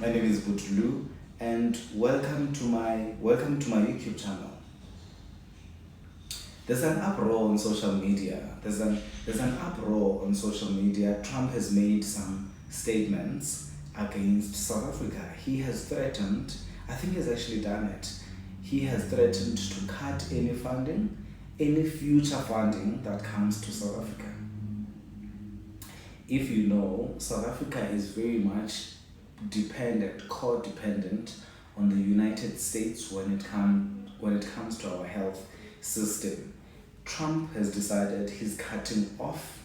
My name is Butulu, and welcome to my YouTube channel. There's an uproar on social media. There's an uproar on social media. Trump has made some statements against South Africa. He has threatened, I think he's actually done it. He has threatened to cut any funding, any future funding that comes to South Africa. If you know, South Africa is very much codependent on the United States when it comes to our health system. Trump has decided he's cutting off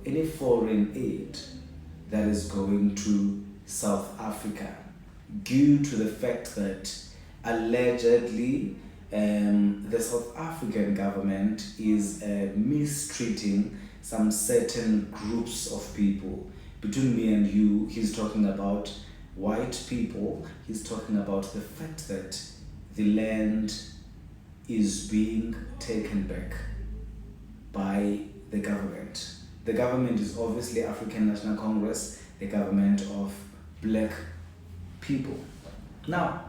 any foreign aid that is going to South Africa due to the fact that allegedly the South African government is mistreating some certain groups of people. Between me and you, he's talking about white people. He's talking about the fact that the land is being taken back by the government. The government is obviously African National Congress, the government of black people. Now,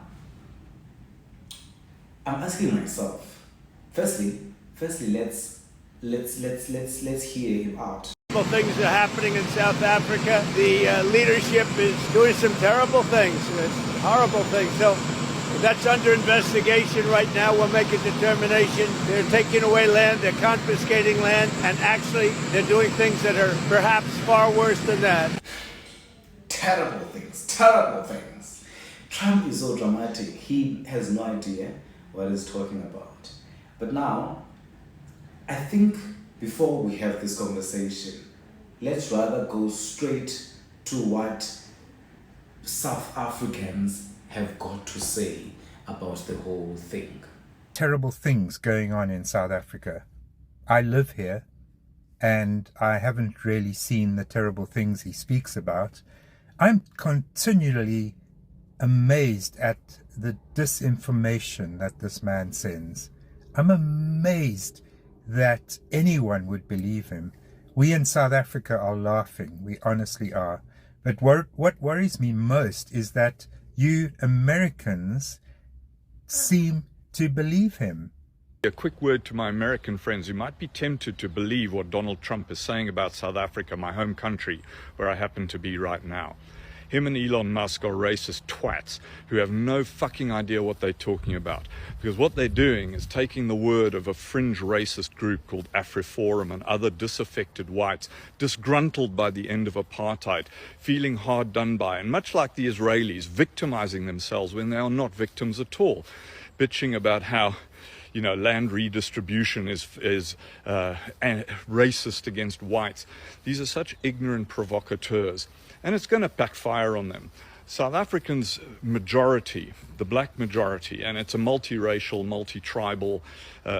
I'm asking myself, firstly, let's hear him out. Things are happening in South Africa. The leadership is doing some terrible things, horrible things. So that's under investigation right now. We'll make a determination. They're taking away land, they're confiscating land, and actually they're doing things that are perhaps far worse than that. Terrible things. Trump is so dramatic. He has no idea what he's talking about. But now, I think before we have this conversation, let's rather go straight to what South Africans have got to say about the whole thing. Terrible things going on in South Africa. I live here and I haven't really seen the terrible things he speaks about. I'm continually amazed at the disinformation that this man sends. I'm amazed that anyone would believe him. We in South Africa are laughing. We honestly are. But what worries me most is that you Americans seem to believe him. A quick word to my American friends who might be tempted to believe what Donald Trump is saying about South Africa, my home country, where I happen to be right now. Him and Elon Musk are racist twats who have no fucking idea what they're talking about. Because what they're doing is taking the word of a fringe racist group called AfriForum and other disaffected whites, disgruntled by the end of apartheid, feeling hard done by, and much like the Israelis, victimizing themselves when they are not victims at all, bitching about how land redistribution is racist against whites. These are such ignorant provocateurs, and it's going to backfire on them. South Africans' majority, the black majority, and it's a multiracial, multi-tribal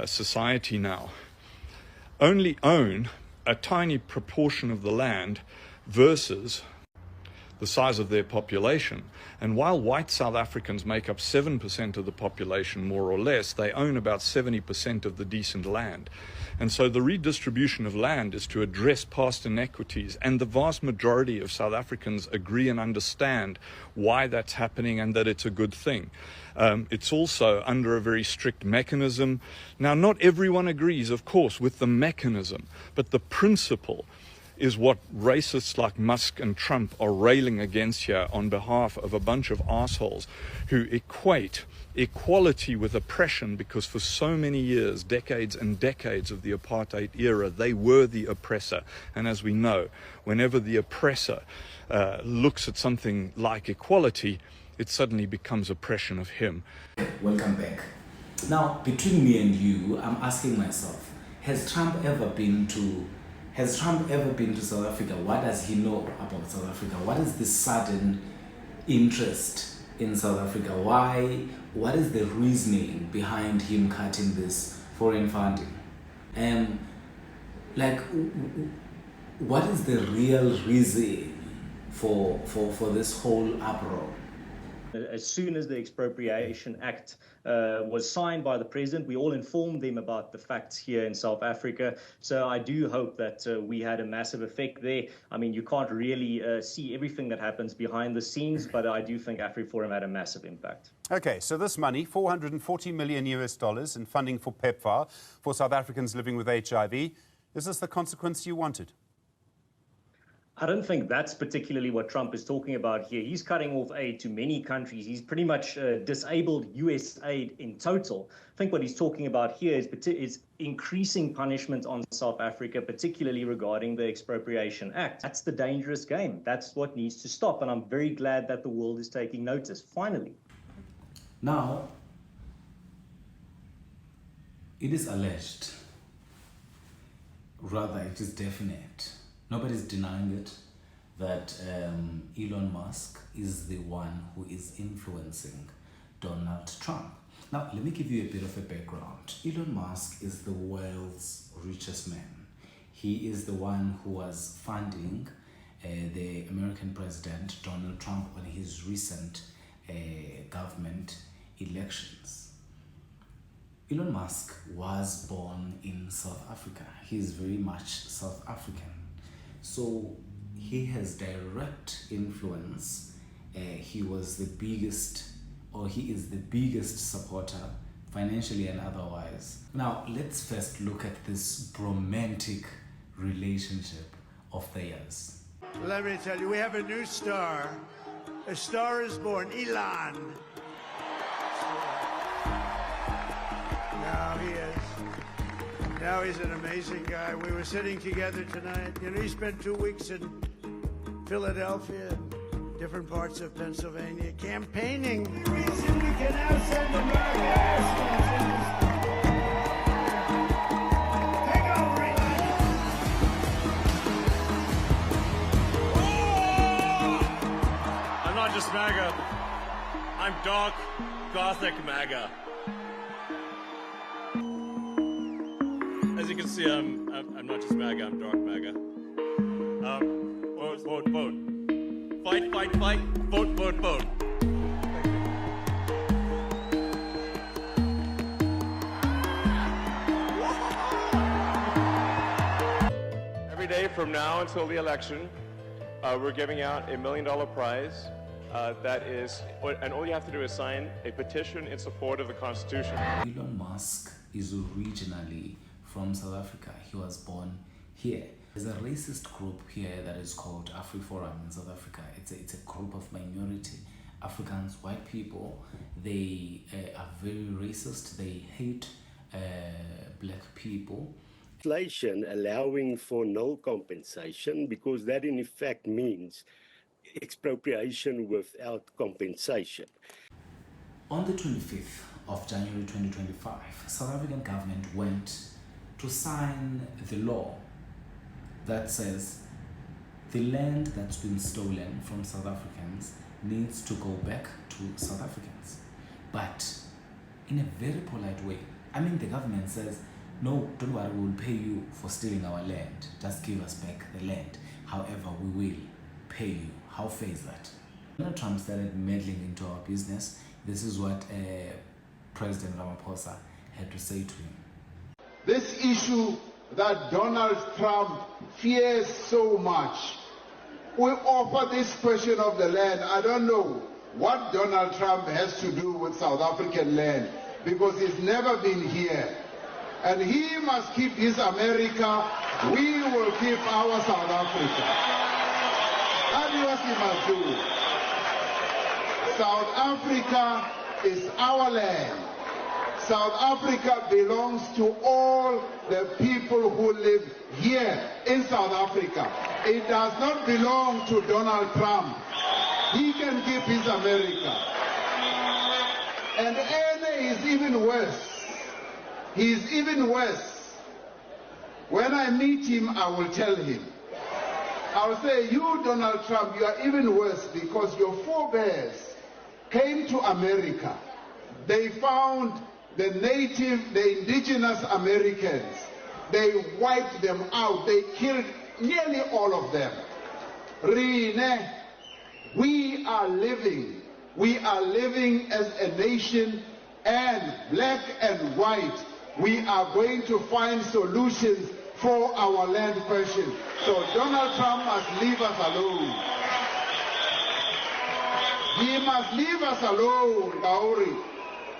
society now, only own a tiny proportion of the land versus the size of their population. And while white South Africans make up 7% of the population, more or less, they own about 70% of the decent land. And so the redistribution of land is to address past inequities, and the vast majority of South Africans agree and understand why that's happening and that it's a good thing. It's also under a very strict mechanism. Now, not everyone agrees, of course, with the mechanism, but the principle is what racists like Musk and Trump are railing against here on behalf of a bunch of assholes who equate equality with oppression, because for so many years, decades and decades of the apartheid era, they were the oppressor. And as we know, whenever the oppressor looks at something like equality, it suddenly becomes oppression of him. Welcome back. Now, between me and you, I'm asking myself, has Trump ever been to South Africa? What does he know about South Africa? What is this sudden interest in South Africa? Why? What is the reasoning behind him cutting this foreign funding? And what is the real reason for this whole uproar? As soon as the Expropriation Act was signed by the president, we all informed them about the facts here in South Africa. So I do hope that we had a massive effect there. I mean, you can't really see everything that happens behind the scenes, but I do think AfriForum had a massive impact. Okay, so this money, $440 million in funding for PEPFAR for South Africans living with HIV, is this the consequence you wanted? I don't think that's particularly what Trump is talking about here. He's cutting off aid to many countries. He's pretty much disabled U.S. aid in total. I think what he's talking about here is increasing punishment on South Africa, particularly regarding the Expropriation Act. That's the dangerous game. That's what needs to stop. And I'm very glad that the world is taking notice, finally. Now, it is alleged, rather it is definite, nobody's denying it, that Elon Musk is the one who is influencing Donald Trump. Now, let me give you a bit of a background. Elon Musk is the world's richest man. He is the one who was funding the American president, Donald Trump, on his recent government elections. Elon Musk was born in South Africa. He is very much South African. So he has direct influence. He was the biggest, or he is the biggest supporter, financially and otherwise. Now, let's first look at this romantic relationship of theirs. Let me tell you, we have a new star. A star is born, Elon. Now he is. Now he's an amazing guy. We were sitting together tonight. You know, he spent 2 weeks in Philadelphia and different parts of Pennsylvania campaigning. The reason we can now send the broadcast. Take over, Elon. I'm not just MAGA. I'm dark, gothic MAGA. As you can see, I'm not just MAGA, I'm dark MAGA. Vote, vote, vote. Fight, fight, fight. Vote, vote, vote. Every day from now until the election, we're giving out $1 million prize. That is, and all you have to do is sign a petition in support of the Constitution. Elon Musk is originally from South Africa. He was born here. There's a racist group here that is called AfriForum in South Africa. It's a group of minority Africans, white people. They are very racist. They hate black people. Legislation allowing for null compensation, because that in effect means expropriation without compensation. On the 25th of January 2025, South African government went to sign the law that says the land that's been stolen from South Africans needs to go back to South Africans, but in a very polite way. I mean, the government says, no, don't worry, we will pay you for stealing our land. Just give us back the land. However, we will pay you. How fair is that? Donald Trump started meddling into our business. This is what President Ramaphosa had to say to him. This issue that Donald Trump fears so much, we offer this question of the land. I don't know what Donald Trump has to do with South African land, because he's never been here. And he must keep his America, we will keep our South Africa. That's what he must do. South Africa is our land. South Africa belongs to all the people who live here in South Africa. It does not belong to Donald Trump. He can keep his America. And Ene is even worse. He's even worse. When I meet him, I will tell him. I will say, you, Donald Trump, you are even worse, because your forebears came to America. They found the native, the indigenous Americans. They wiped them out. They killed nearly all of them. Rene, we are living We are living as a nation, and black and white, we are going to find solutions for our land question. So Donald Trump must leave us alone. He must leave us alone, Kauri.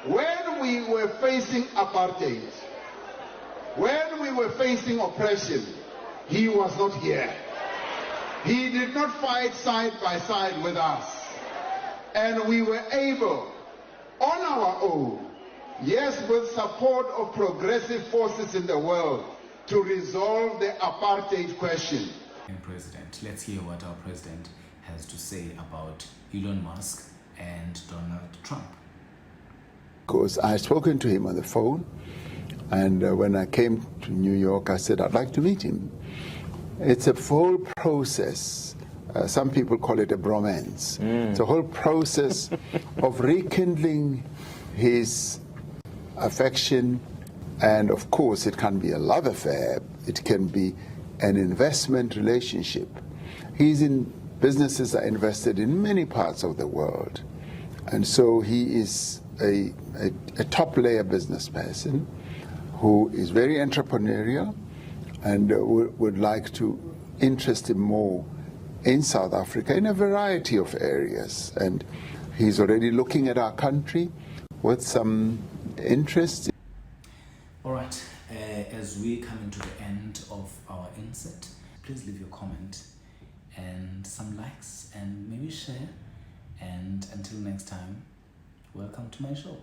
When we were facing apartheid, when we were facing oppression, he was not here. He did not fight side by side with us. And we were able, on our own, yes, with support of progressive forces in the world, to resolve the apartheid question. President, let's hear what our president has to say about Elon Musk and Donald Trump. Because I had spoken to him on the phone, and when I came to New York, I said I'd like to meet him. It's a full process. Some people call it a bromance. It's a whole process of rekindling his affection, and of course it can be a love affair, it can be an investment relationship. He's in businesses that are invested in many parts of the world, and so he is a top layer business person who is very entrepreneurial and would like to interest him more in South Africa in a variety of areas. And he's already looking at our country with some interest. All right, as we come into the end of our insert, please leave your comment and some likes and maybe share. And until next time, welcome to my show.